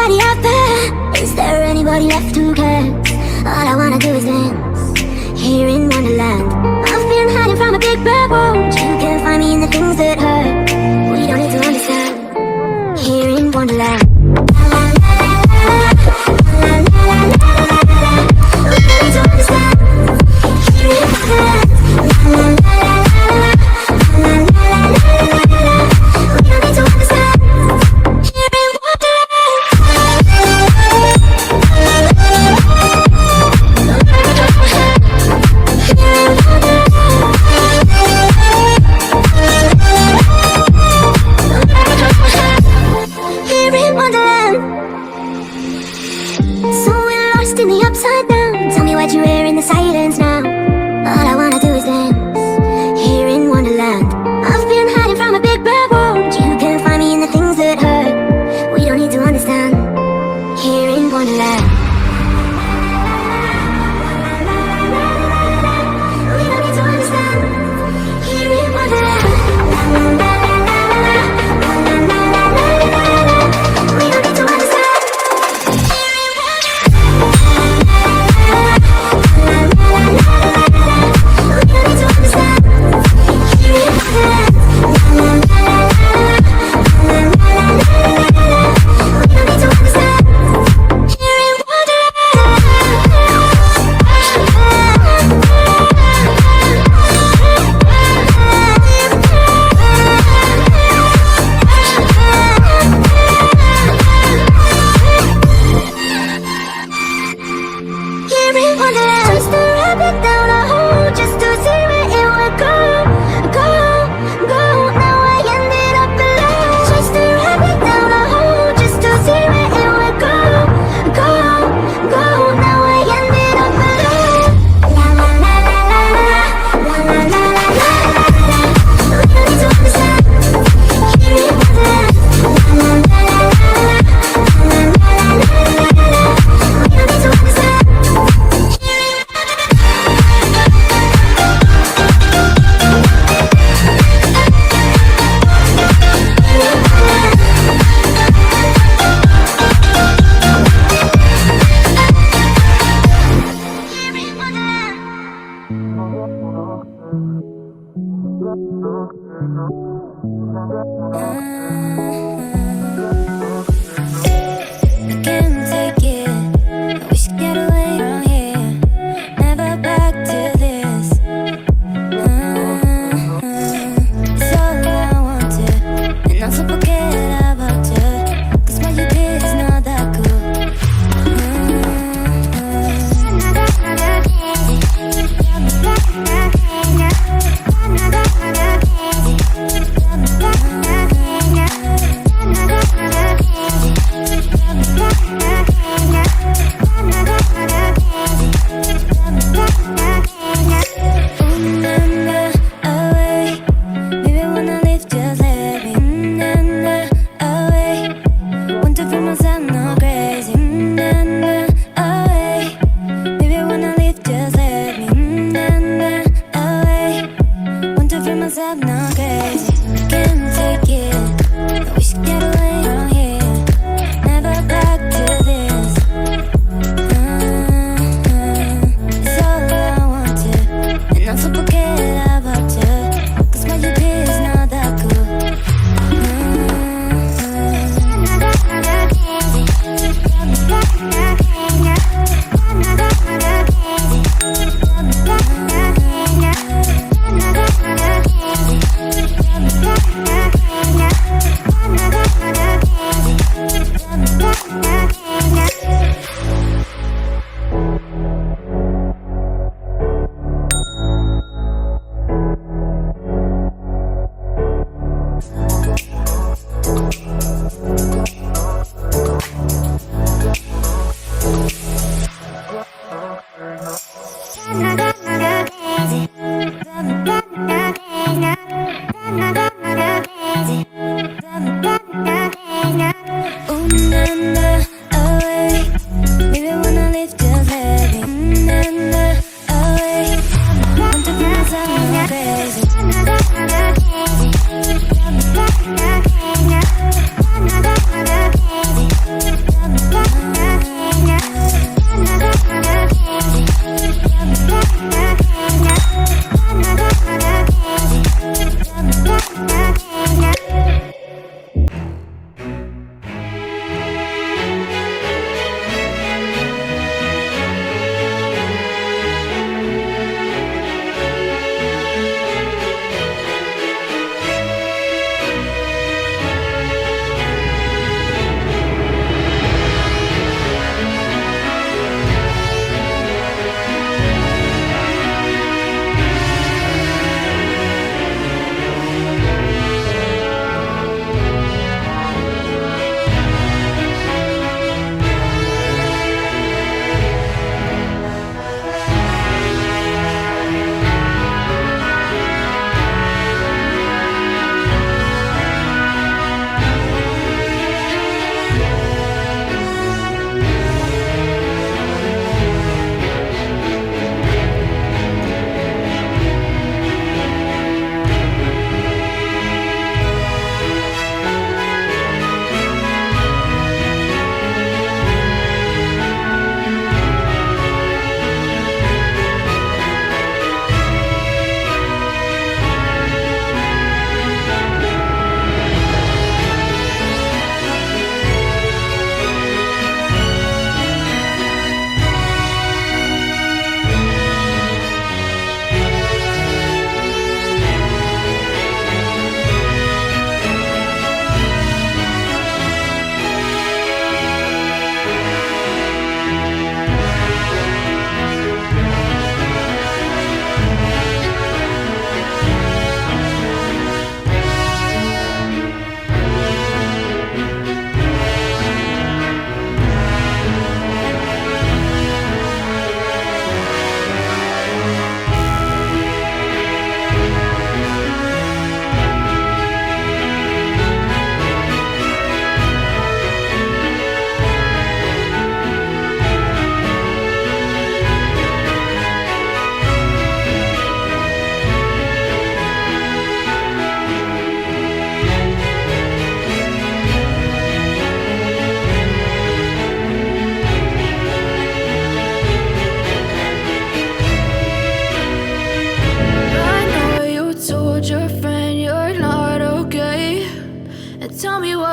anybody out there? Is there anybody left who cares? All I wanna do is dance here in Wonderland. I've been hiding from a big bad world. You can't find me in the things that hurt. We don't need to understand here in Wonderland.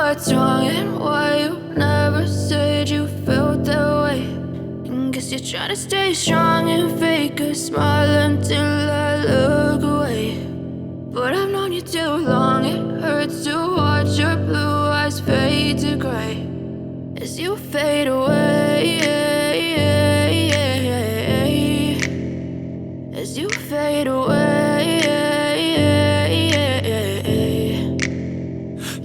what's wrong and why you never said you felt that way. And guess you're trying to stay strong and fake a smile until I look away. But I've known you too long, it hurts to watch your blue eyes fade to gray as you fade away, as you fade away.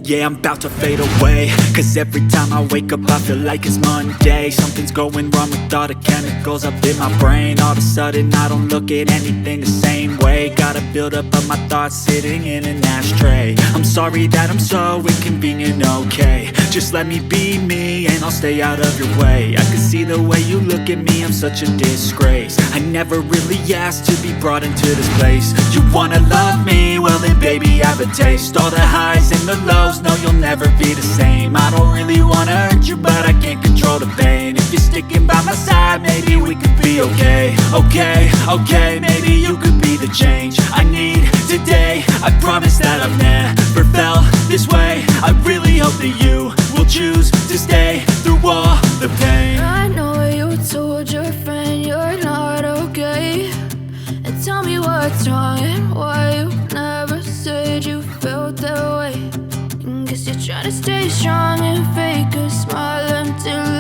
Yeah, I'm about to fade away, cause every time I wake up I feel like it's Monday. Something's going wrong with all the chemicals up in my brain. All of a sudden I don't look at anything the same way. Gotta build up of my thoughts sitting in an ashtray. I'm sorry that I'm so inconvenient, okay. Just let me be me and I'll stay out of your way. I can see the way you look at me, I'm such a disgrace. I never really asked to be brought into this place. You wanna love me? Well then baby have a taste. All the highs and the lows, no you'll never be the same. I don't really wanna hurt you but I can't control the pain. If you're sticking by my side maybe we could be okay. Okay, maybe you could be the change I need today. I promise that I've never felt this way. I really hope that you will choose to stay through all the pain. I know you told your friend you're not okay, and tell me what's wrong and why you never said you felt that way. And guess you're trying to stay strong and fake a smile until